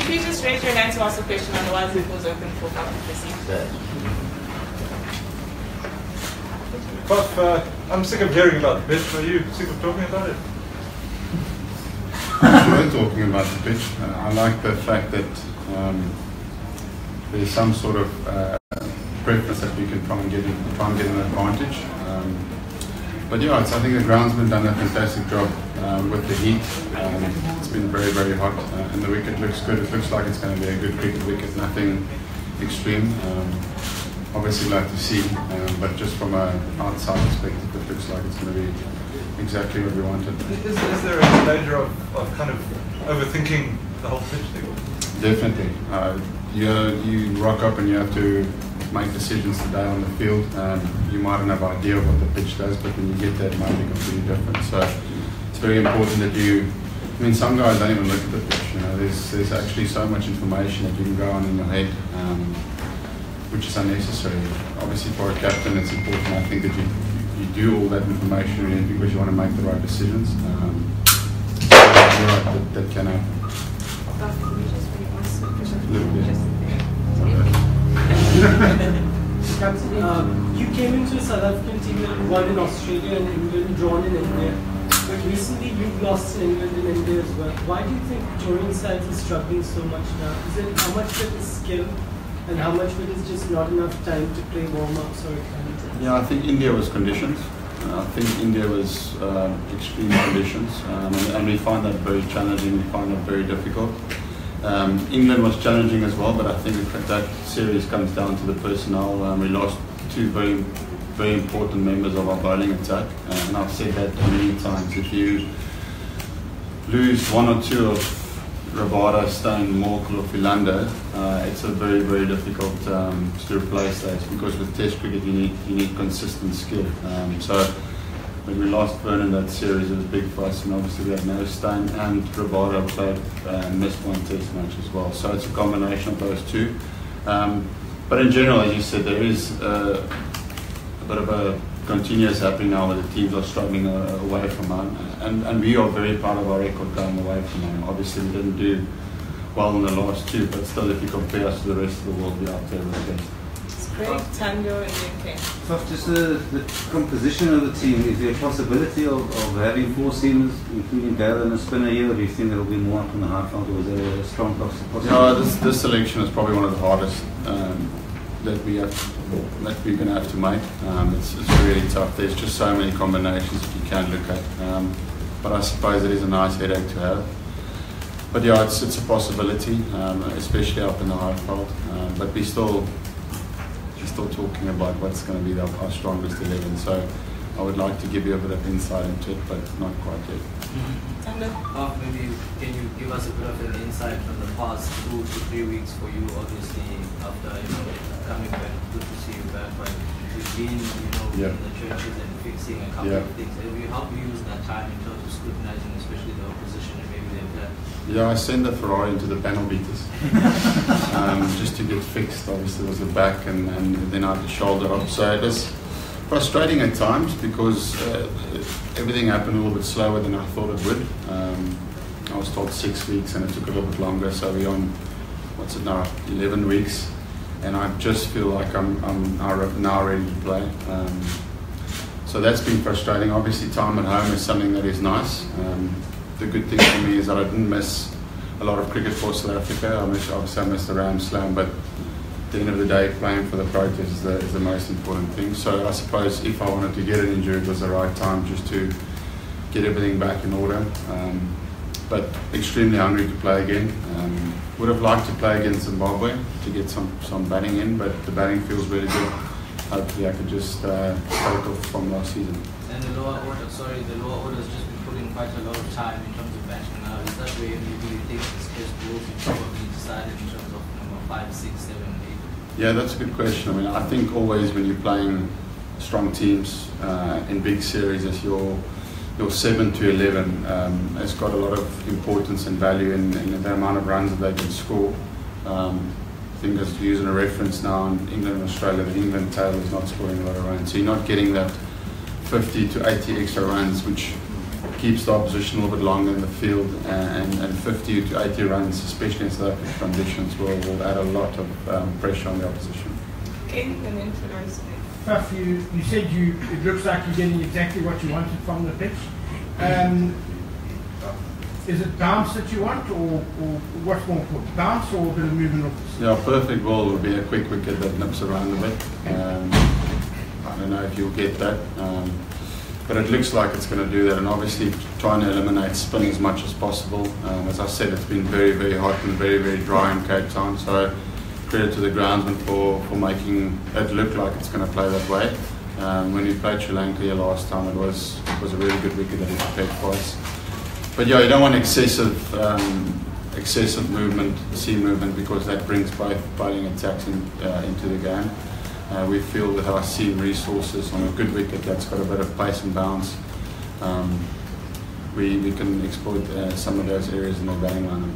If you just raise your hand to ask a question, otherwise it was open for Faf du Plessis. Faf, I'm sick of hearing about the pitch. Are you sick of talking about it? We're talking about the pitch. I like the fact that there's some sort of preference that we can try and get an advantage. But yeah, I think the groundsman done a fantastic job with the heat. It's been very, very hot, and the wicket looks good. It looks like it's going to be a good cricket wicket, nothing extreme. Obviously like to see, but just from an outside perspective, it looks like it's going to be exactly what we wanted. Is there a danger of kind of overthinking the whole pitch thing? Definitely. You rock up and you have to make decisions today on the field. You might not have an idea of what the pitch does, but when you get there, it might be completely different. So it's very important that I mean, some guys don't even look at the pitch. You know, there's actually so much information that you can go on in your head, which is unnecessary. Obviously, for a captain, it's important. I think that you do all that information because you want to make the right decisions. So you're right, that can happen. A little bit. You came into the South African team and won in Australia and England, drawn in India. But recently you've lost in England and India as well. Why do you think touring sides are struggling so much now? Is it how much of it is skill and how much of it is just not enough time to play warm-ups or anything? Yeah, I think India was conditions. I think India was extreme conditions, and we find that very challenging. We find that very difficult. England was challenging as well, but I think that series comes down to the personnel. We lost two very, very important members of our bowling attack, and I've said that many times. If you lose one or two of Rabada, Stone, Morkel or Philander, it's a very, very difficult to replace that, because with Test cricket you need consistent skill. So when we lost Vernon that series, it was big for us, and obviously we had no Stone, and Rabada played missed one Test match as well. So it's a combination of those two. But in general, as you said, there is a bit of a continuous happening now where the teams are struggling away from home, and we are very proud of our record going away from home. Obviously we didn't do well in the last two, but still if you compare us to the rest of the world, we're out there with the best. It's great, Tango and UK. Faf, just the composition of the team, is there a possibility of having four seamers, including Dale and a spinner here, or do you think there will be more up in the half field, or is there a strong possibility? No, this selection is probably one of the hardest that we're going to have to make. It's really tough. There's just so many combinations that you can look at. But I suppose it is a nice headache to have. But yeah, it's a possibility, especially up in the high field. But we're still talking about what's going to be our strongest 11. So I would like to give you a bit of insight into it, but not quite yet. Maybe can you give us a bit of an insight from the past 2 to 3 weeks for you? Obviously, after coming back, good to see you back, but you've been in the churches and fixing a couple of things. How do you use that time in terms of scrutinizing, especially the opposition and maybe their plan? Yeah, I sent the Ferrari into the panel beaters just to get fixed. Obviously, there was the back and then I had the shoulder up. So it was frustrating at times because everything happened a little bit slower than I thought it would. I was told 6 weeks and it took a little bit longer. So we're on, 11 weeks. And I just feel like I'm now ready to play. So that's been frustrating. Obviously, time at home is something that is nice. The good thing for me is that I didn't miss a lot of cricket for South Africa. Obviously, I missed the Ram Slam, but at the end of the day, playing for the Proteas is the most important thing. So I suppose if I wanted to get an injury, it was the right time just to get everything back in order. But extremely hungry to play again. Would have liked to play against Zimbabwe to get some batting in, but the batting feels really good. Hopefully I could just take off from last season. And the lower order's just been putting quite a lot of time in terms of batting now. Is that where maybe you think the space will be probably decided in terms of number 5, 6, 7, 8? Yeah, that's a good question. I mean, I think always when you're playing strong teams in big series, as your 7 to 11 has got a lot of importance and value in the amount of runs that they can score. I think as using a reference now in England and Australia, the England tail is not scoring a lot of runs. So you're not getting that 50 to 80 extra runs, which keeps the opposition a little bit longer in the field, and 50 to 80 runs, especially in South African conditions, will add a lot of pressure on the opposition. Okay, and then Flores. Faf, you said it looks like you're getting exactly what you wanted from the pitch. Is it bounce that you want, or what's more important, bounce or a bit of movement off? Yeah, perfect ball would be a quick wicket that nips around a bit. I don't know if you'll get that, but it looks like it's going to do that, and obviously trying to eliminate spin as much as possible. As I said, it's been very, very hot and very, very dry in Cape Town, so credit to the groundsman for making it look like it's going to play that way. When we played Sri Lanka here last time, it was a really good wicket that he prepared for us. But yeah, you don't want excessive movement, seam movement, because that brings both bowling attacks into the game. We feel with our seam resources on a good wicket that's got a bit of pace and bounce, we can exploit some of those areas in the batting lineup.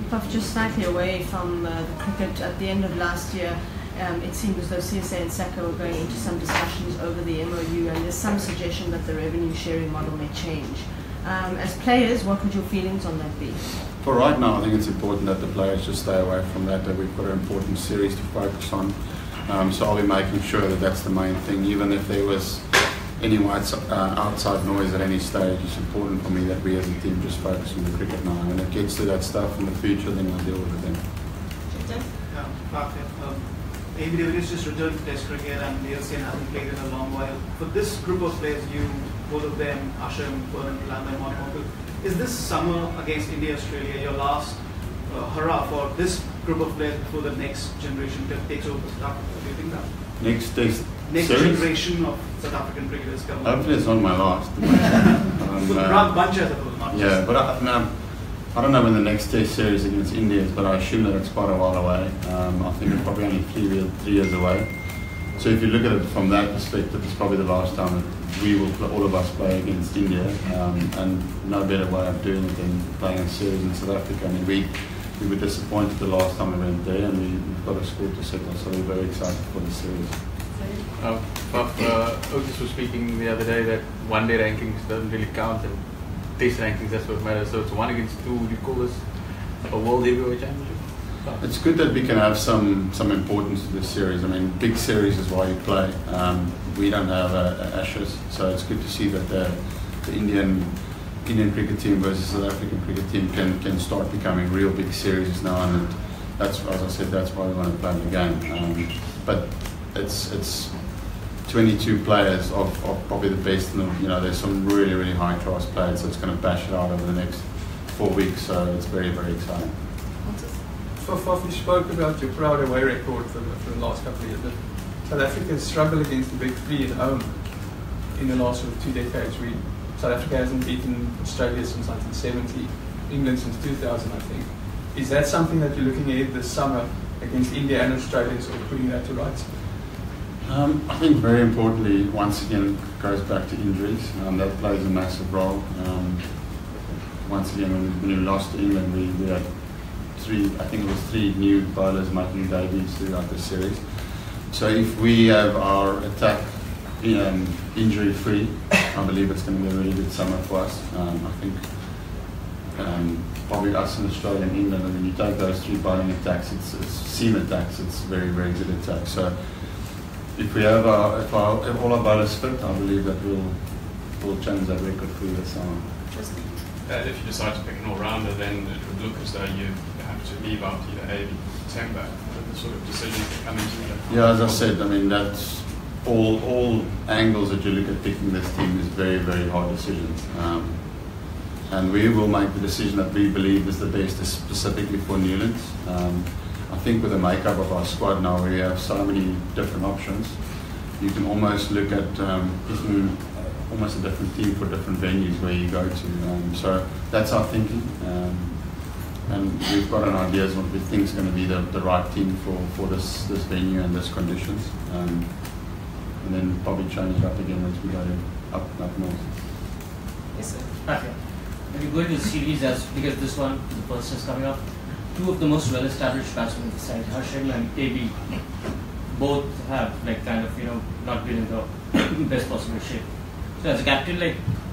Puff, just slightly away from the cricket, at the end of last year, it seemed as though CSA and SACA were going into some discussions over the MOU, and there's some suggestion that the revenue sharing model may change. As players, what would your feelings on that be? For right now, I think it's important that the players just stay away from that we've got an important series to focus on. So I'll be making sure that that's the main thing. Even if there was any outside noise at any stage, it's important for me that we as a team just focus on the cricket now. When it gets to that stuff in the future, then we'll deal with it then. AB de Villiers just returned to Test cricket, and Nielsen hasn't played in a long while. For this group of players, both of them, Asham, Fern, Lamba, and Monaco, is this summer against India, Australia, your last hurrah for this group of players before the next generation takes over South Africa? Do you think that? Next generation of South African cricketers coming. Hopefully it's not my last. For the bunch, I suppose, not yeah, just. but I don't know when the next Test series against India is, but I assume that it's quite a while away. I think it's probably only 3 years away. So if you look at it from that perspective, it's probably the last time that we will, all of us, play against India, and no better way of doing it than playing a series in South Africa. I mean, we were disappointed the last time we went there, and we've got a score to settle, so we're very excited for the series. Otis was speaking the other day that one-day rankings doesn't really count, and Test rankings, that's what matters. So it's 1 against 2. Would you call this a World Heavyweight Championship? It's good that we can have some importance to this series. I mean, big series is why you play. We don't have Ashes, so it's good to see that the Indian cricket team versus South African cricket team can start becoming real big series now, and that's, as I said, that's why we want to play the game. But it's 22 players of probably the best, and there's some really, really high class players, so it's going to bash it out over the next 4 weeks, so it's very, very exciting. Faf, you spoke about your proud away record for the last couple of years, but South Africa has struggled against the big three at home in the last 2 decades. South Africa hasn't beaten Australia since 1970, England since 2000, I think. Is that something that you're looking at this summer against India and Australia, sort of putting that to rights? I think very importantly, once again, it goes back to injuries. That plays a massive role. Once again, when we lost to England, we had 3 new bowlers making debuts throughout the series. So if we have our attack injury free, I believe it's going to be a really good summer for us. I think probably us in Australia and England, and when you take those 3 bowling attacks, it's seam attacks, it's very, very good attacks. So if we have if all our bowlers fit, I believe that we'll change that record for you this summer. If you decide to pick an all-rounder, then it would look as though you have to leave out either A, Temba, the sort of decisions that come into that. Yeah, as I said, I mean, that's all angles that you look at picking this team is very, very hard decisions. And we will make the decision that we believe is the best, specifically for Newlands. I think with the makeup of our squad now, we have so many different options. You can almost look at picking almost a different team for different venues where you go to. So that's our thinking. And we've got an idea of what we think is going to be the right team for this venue and this conditions. And then probably change it up again as we go up north. Yes, sir. Okay. When you go into the series, because this one, the first is coming up, 2 of the most well-established batsmen of the side, Hashim and AB, both have not been in the best possible shape. So as a captain,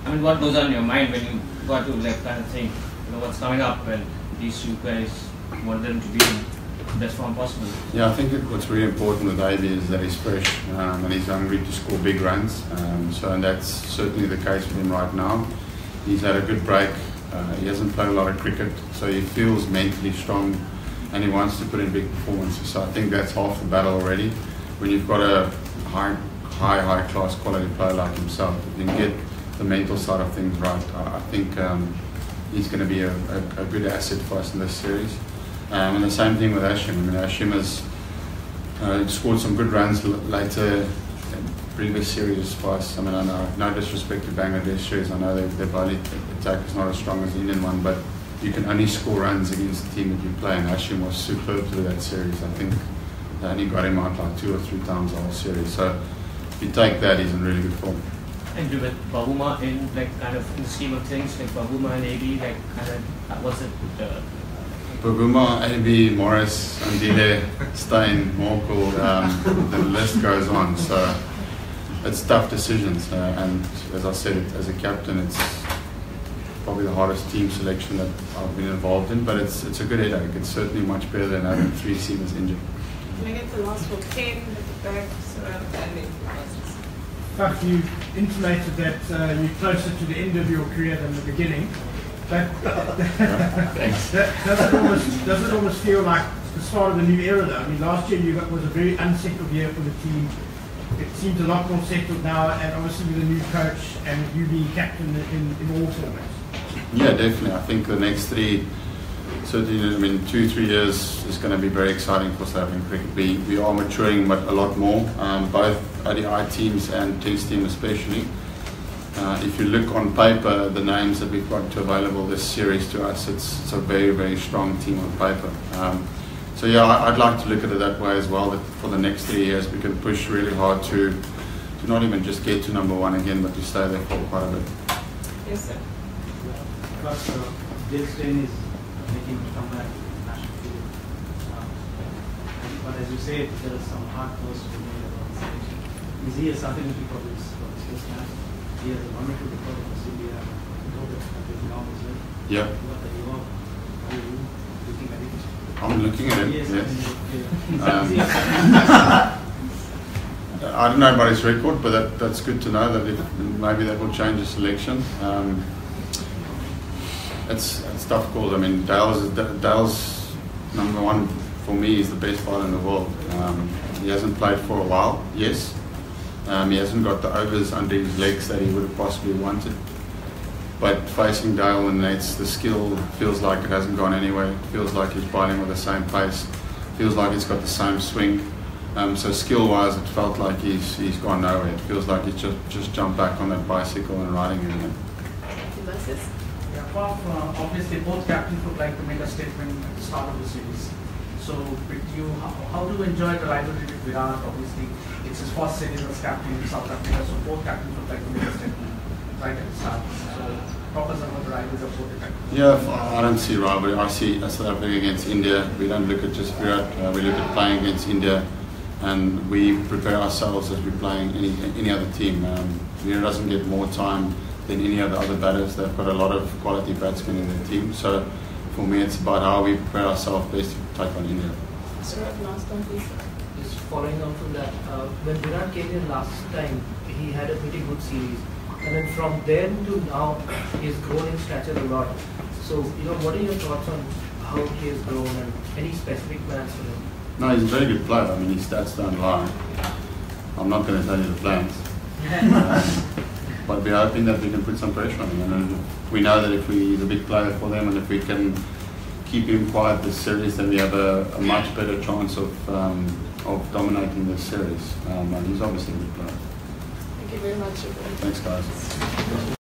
I mean, what goes on in your mind when you got to like kind of think, you know, what's coming up and these two guys want them to be in the best form possible? Yeah, I think what's really important with Ivy is that he's fresh and he's hungry to score big runs. And that's certainly the case with him right now. He's had a good break. He hasn't played a lot of cricket, so he feels mentally strong and he wants to put in big performances. So I think that's half the battle already. When you've got a high class quality player like himself, if you can get the mental side of things right, I think he's going to be a good asset for us in this series. And the same thing with Ashim. I mean, Ashim has scored some good runs later in previous series for us. I mean, I know, no disrespect to Bangladesh series, I know their body attack is not as strong as the Indian one, but you can only score runs against the team that you play, and Ashim was superb through that series. I think they only got him out like 2 or 3 times the whole series. So if you take that, he's in really good form. And with Babuma in like kind of in the scheme of things, like Babuma and AB, like kind of was it? Babuma, AB, Morris, Andile, Stein, Morkel, the list goes on. So it's tough decisions, and as I said, as a captain, it's probably the hardest team selection that I've been involved in. But it's a good headache. It's certainly much better than having 3 seamers injured. Can I get the last one? Ken at the back, surrounding. Faf, you intimated that you're closer to the end of your career than the beginning. But does it almost feel like the start of a new era though? I mean, last year was a very unsettled year for the team. It seems a lot more settled now, and obviously with a new coach and you being captain in all formats. Yeah, definitely. I think the next 3, certainly, I mean, 2-3 years is going to be very exciting for South African cricket. We are maturing but a lot more, both ODI teams and Test team especially. If you look on paper, the names that we've got available this series to us, it's a very, very strong team on paper. So yeah, I'd like to look at it that way as well, that for the next 3 years we can push really hard to not even just get to #1 again, but to stay there for quite a bit. Yes, sir. Jill Stein is making a comeback to national cricket. But as you said, there are some hard calls to be made about the selection. Is he a certainty for this first match? He has a wonderful record for India. Yeah. What are you looking at it? I'm looking at it, yes. I don't know about his record, but that's good to know that maybe that will change the selection. It's tough calls. I mean, Dale's #1 for me is the best bowler in the world. He hasn't played for a while, yes. He hasn't got the overs under his legs that he would have possibly wanted. But facing Dale and Nate's, the skill feels like it hasn't gone anywhere. It feels like he's bowling with the same pace. Feels like he's got the same swing. So skill-wise, it felt like he's gone nowhere. It feels like he's just jumped back on that bicycle and riding it again. Obviously, both captains would like to make a statement at the start of the series. So, how do you enjoy the rivalry with Virat? Obviously, it's his first series as captain in South Africa, so both captains would like to make a statement right at the start. So, talk us about the rivalry of both the captains. Yeah, I don't see rivalry. I see South Africa against India. We don't look at just Virat. We look at playing against India, and we prepare ourselves as we're playing any other team. India doesn't get more time than any of the other batters. They've got a lot of quality batsmen in their team. So for me, it's about how we prepare ourselves best to take on India. Sir, last one, please. Just following on from that, when Virat came in last time, he had a pretty good series. And then from then to now, he's grown in stature a lot. So, what are your thoughts on how he has grown and any specific plans for him? No, he's a very good player. I mean, his stats don't lie. I'm not going to tell you the plans. But we're hoping that we can put some pressure on him. And we know that if he's a big player for them and if we can keep him quiet this series, then we have a much better chance of dominating this series. And he's obviously a good player. Thank you very much. Thanks, guys.